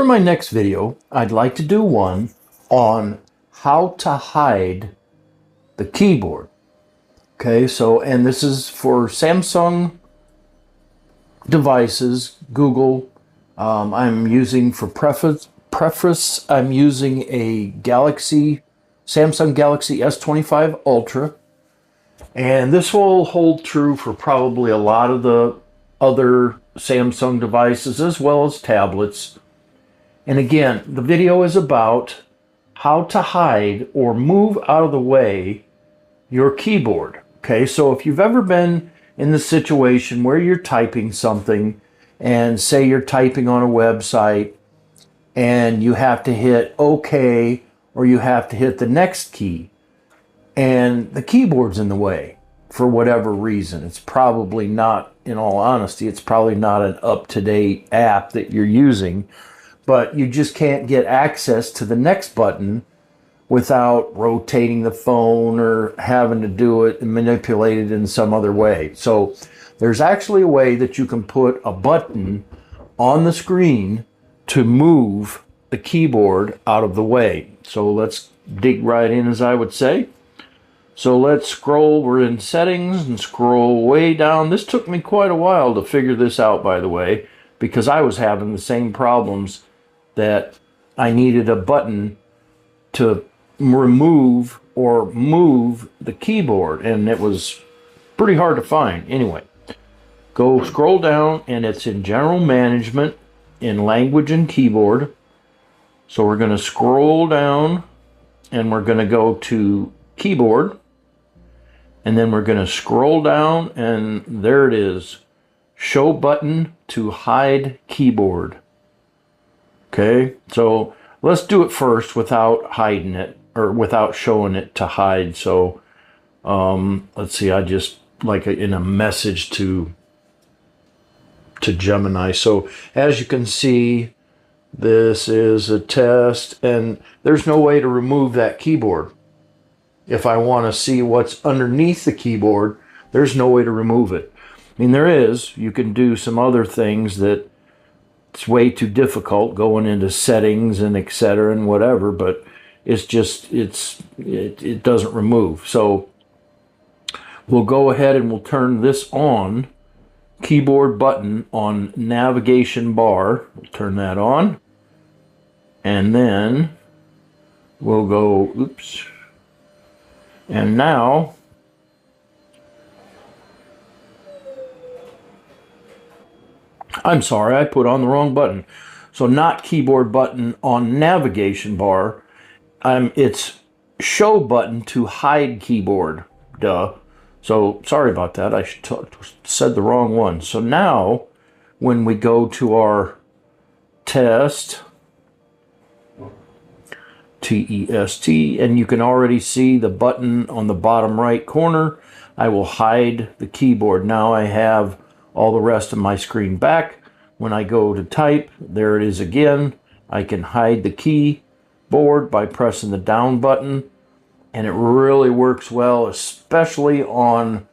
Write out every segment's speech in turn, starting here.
For my next video, I'd like to do one on how to hide the keyboard. Okay, so, and this is for Samsung devices, Google. I'm using for preface, I'm using a Samsung Galaxy S25 Ultra. And this will hold true for probably a lot of the other Samsung devices as well as tablets. And again, the video is about how to hide or move out of the way your keyboard. Okay, so if you've ever been in the situation where you're typing something and say you're typing on a website and you have to hit OK or you have to hit the next key and the keyboard's in the way for whatever reason. It's probably not, in all honesty, it's probably not an up-to-date app that you're using, but you just can't get access to the next button without rotating the phone or having to do it and manipulate it in some other way. So there's actually a way that you can put a button on the screen to move the keyboard out of the way. So let's dig right in, as I would say. So let's scroll, we're in settings and scroll way down. This took me quite a while to figure this out, by the way, because I was having the same problems that I needed a button to remove or move the keyboard, and it was pretty hard to find. Anyway, go scroll down and it's in general management in language and keyboard. So we're going to scroll down and we're going to go to keyboard, and then we're going to scroll down and there it is, show button to hide keyboard. Okay, so let's do it first without hiding it, or without showing it to hide. So let's see, I just like in a message to Gemini. So as you can see, this is a test and there's no way to remove that keyboard. If I want to see what's underneath the keyboard, there's no way to remove it. I mean, there is. You can do some other things that it's way too difficult, going into settings and etc. and whatever, but it's just, it doesn't remove. So we'll go ahead and we'll turn this on, keyboard button on navigation bar. We'll turn that on. And then we'll go, oops. And now I'm sorry, I put on the wrong button. So not keyboard button on navigation bar. It's show button to hide keyboard. Duh. So sorry about that. I said the wrong one. So now when we go to our test, TEST, and you can already see the button on the bottom right corner, I will hide the keyboard. Now I have all the rest of my screen back. When I go to type, there it is again. I can hide the keyboard by pressing the down button, and it really works well, especially on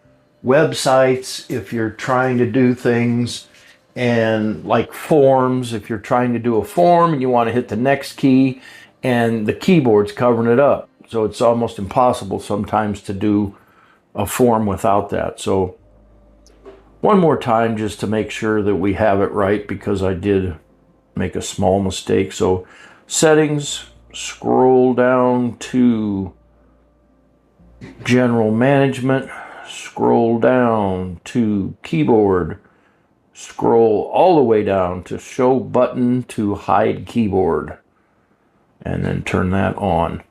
websites if you're trying to do things, and like forms, if you're trying to do a form and you want to hit the next key and the keyboard's covering it up. So it's almost impossible sometimes to do a form without that. So one more time just to make sure that we have it right, because I did make a small mistake. So settings, scroll down to general management, scroll down to keyboard, scroll all the way down to show button to hide keyboard, and then turn that on.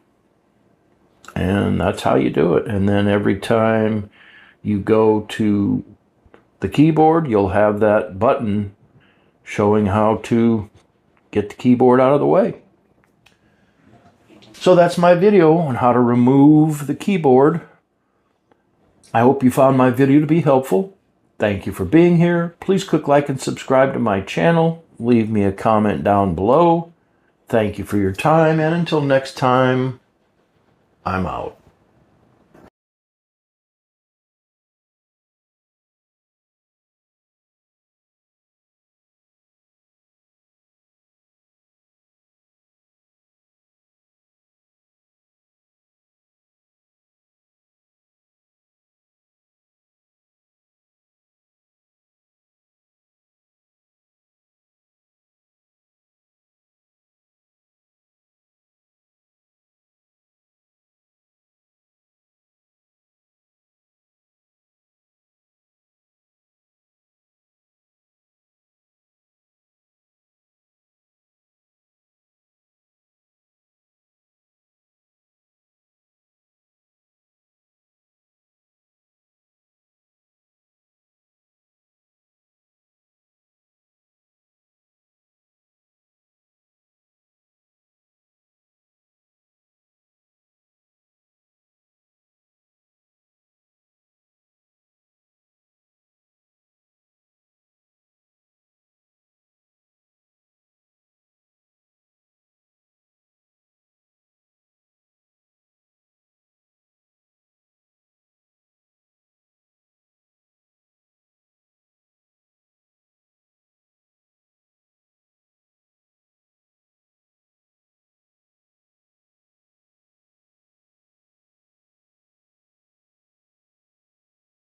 And that's how you do it. And then every time you go to the keyboard, you'll have that button showing how to get the keyboard out of the way. So that's my video on how to remove the keyboard. I hope you found my video to be helpful. Thank you for being here. Please click like and subscribe to my channel. Leave me a comment down below. Thank you for your time, and until next time, I'm out.